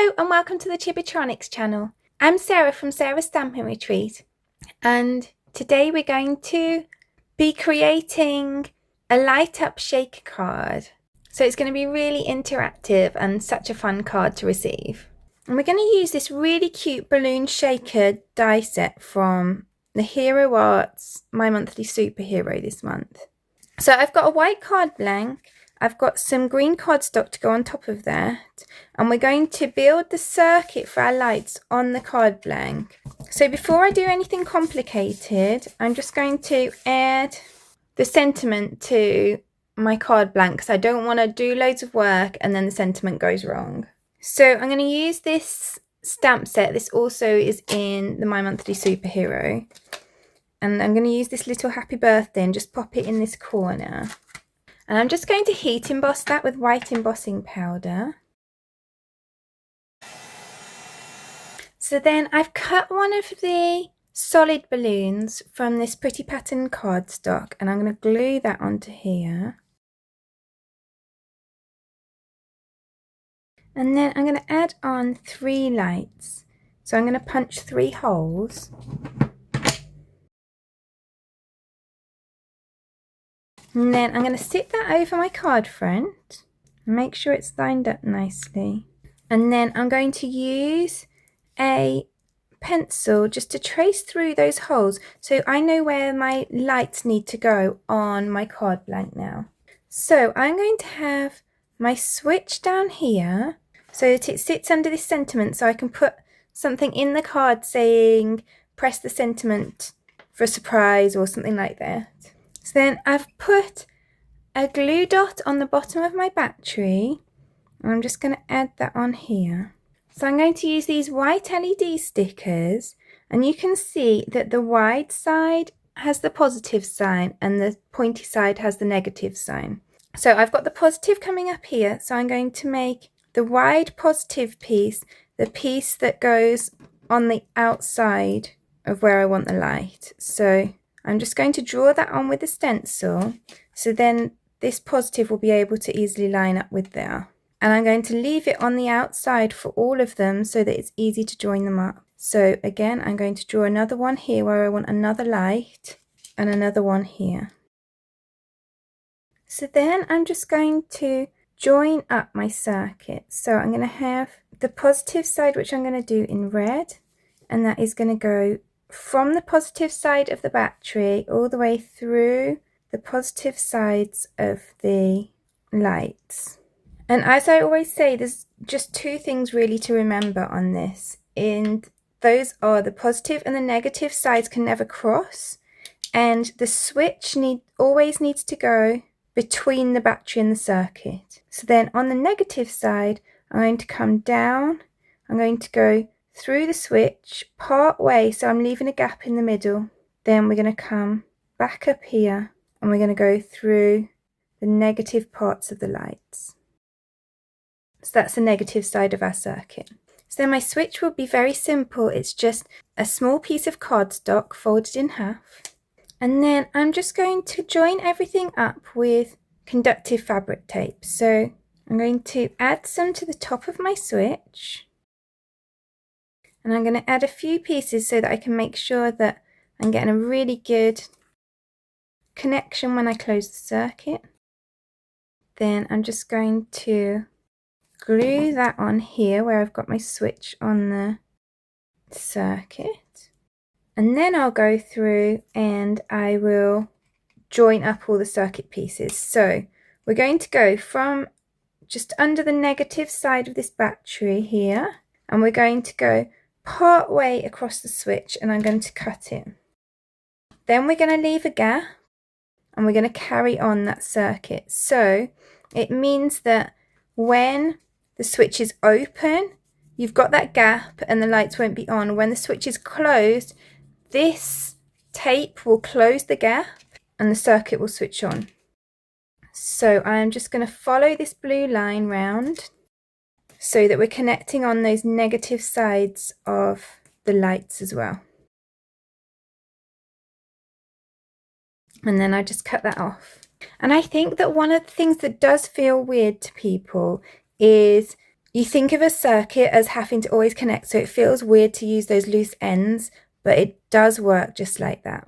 Hello and welcome to the Chibitronics channel. I'm Sarah from Sarah's Stamping Retreat, and today we're going to be creating a light up shaker card. So it's going to be really interactive and such a fun card to receive. And we're going to use this really cute balloon shaker die set from the Hero Arts My Monthly Superhero this month. So I've got a white card blank. I've got some green cardstock to go on top of that, and we're going to build the circuit for our lights on the card blank. So before I do anything complicated, I'm just going to add the sentiment to my card blank because I don't want to do loads of work and then the sentiment goes wrong. So I'm going to use this stamp set. This also is in the My Monthly Superhero. And I'm going to use this little happy birthday and just pop it in this corner. And I'm just going to heat emboss that with white embossing powder. So then I've cut one of the solid balloons from this pretty pattern cardstock, and I'm going to glue that onto here. And then I'm going to add on 3 lights. So I'm going to punch 3 holes. And then I'm going to sit that over my card front and make sure it's lined up nicely. And then I'm going to use a pencil just to trace through those holes so I know where my lights need to go on my card blank now. So I'm going to have my switch down here so that it sits under this sentiment, so I can put something in the card saying press the sentiment for a surprise or something like that. So then I've put a glue dot on the bottom of my battery, and I'm just going to add that on here. So I'm going to use these white LED stickers, and you can see that the wide side has the positive sign and the pointy side has the negative sign. So I've got the positive coming up here, so I'm going to make the wide positive piece the piece that goes on the outside of where I want the light. So I'm just going to draw that on with the stencil, so then this positive will be able to easily line up with there. And I'm going to leave it on the outside for all of them so that it's easy to join them up. So again, I'm going to draw another one here where I want another light and another one here. So then I'm just going to join up my circuit. So I'm going to have the positive side, which I'm going to do in red, and that is going to go from the positive side of the battery all the way through the positive sides of the lights. And as I always say, there's just 2 things really to remember on this, and those are the positive and the negative sides can never cross, and the switch always needs to go between the battery and the circuit. So then on the negative side, I'm going to come down, I'm going to go through the switch part way, so I'm leaving a gap in the middle. Then we're going to come back up here and we're going to go through the negative parts of the lights. So that's the negative side of our circuit. So then my switch will be very simple. It's just a small piece of cardstock folded in half. And then I'm just going to join everything up with conductive fabric tape. So I'm going to add some to the top of my switch. And I'm going to add a few pieces so that I can make sure that I'm getting a really good connection when I close the circuit. Then I'm just going to glue that on here where I've got my switch on the circuit. And then I'll go through and I will join up all the circuit pieces. So we're going to go from just under the negative side of this battery here, and we're going to go part way across the switch, and I'm going to cut it. Then we're going to leave a gap and we're going to carry on that circuit. So it means that when the switch is open, you've got that gap and the lights won't be on. When the switch is closed, this tape will close the gap and the circuit will switch on. So I'm just going to follow this blue line round so that we're connecting on those negative sides of the lights as well. And then I just cut that off. And I think that one of the things that does feel weird to people is You think of a circuit as having to always connect, so it feels weird to use those loose ends, but it does work just like that.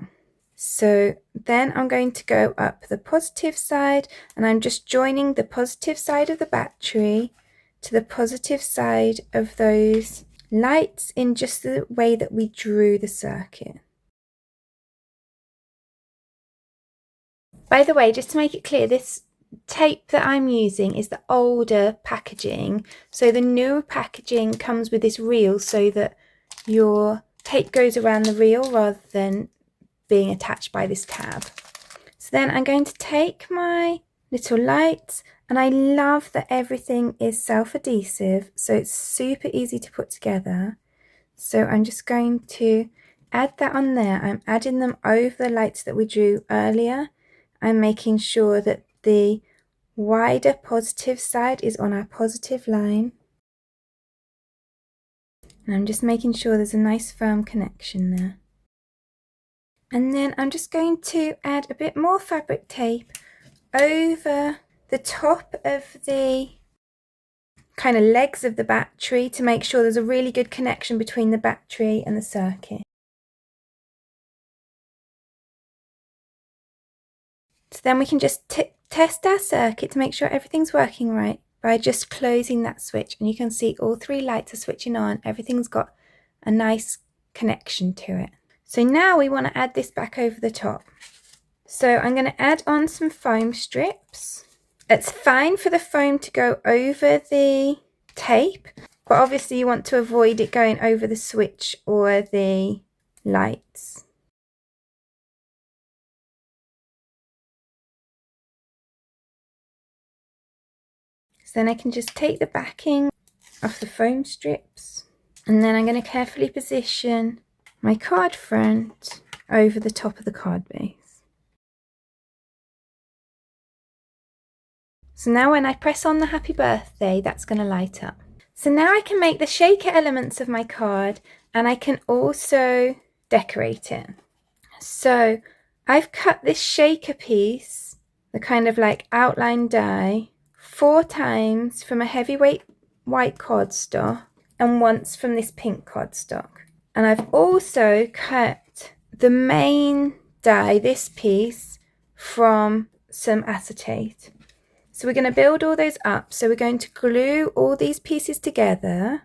So then I'm going to go up the positive side, and I'm just joining the positive side of the battery to the positive side of those lights in just the way that we drew the circuit. By the way, just to make it clear, this tape that I'm using is the older packaging. So the newer packaging comes with this reel so that your tape goes around the reel rather than being attached by this tab. So then I'm going to take my little lights, and I love that everything is self-adhesive, so it's super easy to put together. So I'm just going to add that on there. I'm adding them over the lights that we drew earlier. I'm making sure that the wider positive side is on our positive line. And I'm just making sure there's a nice firm connection there. And then I'm just going to add a bit more fabric tape over the top of the kind of legs of the battery to make sure there's a really good connection between the battery and the circuit. So then we can just test our circuit to make sure everything's working right by just closing that switch, and you can see all three lights are switching on. Everything's got a nice connection to it. So now we want to add this back over the top. So I'm going to add on some foam strips. It's fine for the foam to go over the tape, but obviously you want to avoid it going over the switch or the lights. So then I can just take the backing off the foam strips, and then I'm going to carefully position my card front over the top of the card base. So now when I press on the happy birthday, that's going to light up. So now I can make the shaker elements of my card, and I can also decorate it. So I've cut this shaker piece, the kind of like outline die, 4 times from a heavyweight white cardstock and once from this pink cardstock. And I've also cut the main die, this piece, from some acetate. So we're going to build all those up. So we're going to glue all these pieces together.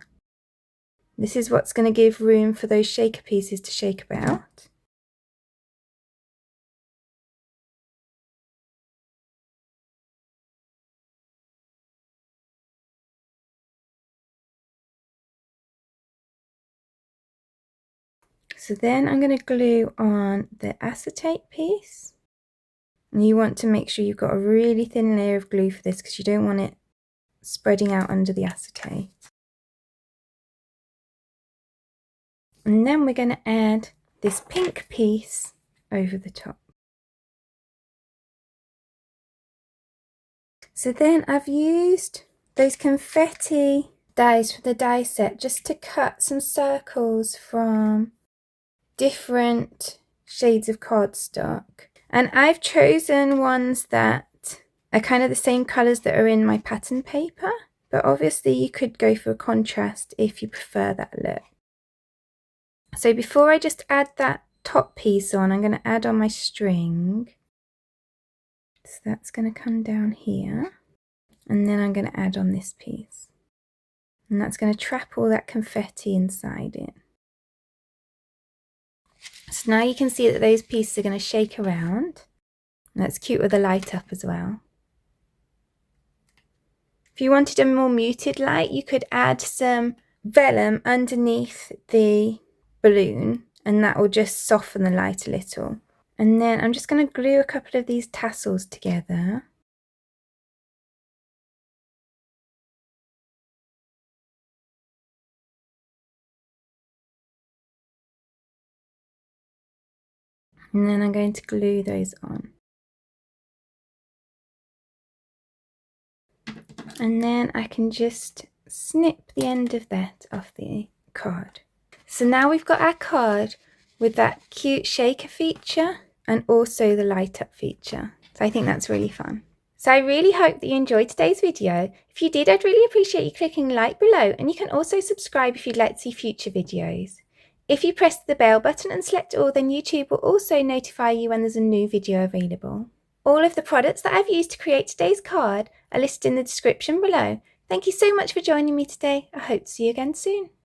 This is what's going to give room for those shaker pieces to shake about. So then I'm going to glue on the acetate piece. And you want to make sure you've got a really thin layer of glue for this because you don't want it spreading out under the acetate. And then we're going to add this pink piece over the top. So then I've used those confetti dies for the die set just to cut some circles from different shades of cardstock. And I've chosen ones that are kind of the same colours that are in my pattern paper, but obviously you could go for a contrast if you prefer that look. So before I just add that top piece on, I'm going to add on my string. So that's going to come down here, and then I'm going to add on this piece. And that's going to trap all that confetti inside it. So now you can see that those pieces are going to shake around. And that's cute with the light up as well. If you wanted a more muted light, you could add some vellum underneath the balloon, and that will just soften the light a little. And then I'm just going to glue a couple of these tassels together. And then I'm going to glue those on. And then I can just snip the end of that off the card. So now we've got our card with that cute shaker feature and also the light up feature. So I think that's really fun. So I really hope that you enjoyed today's video. If you did, I'd really appreciate you clicking like below, and you can also subscribe if you'd like to see future videos. If you press the bell button and select all, then YouTube will also notify you when there's a new video available. All of the products that I've used to create today's card are listed in the description below. Thank you so much for joining me today. I hope to see you again soon.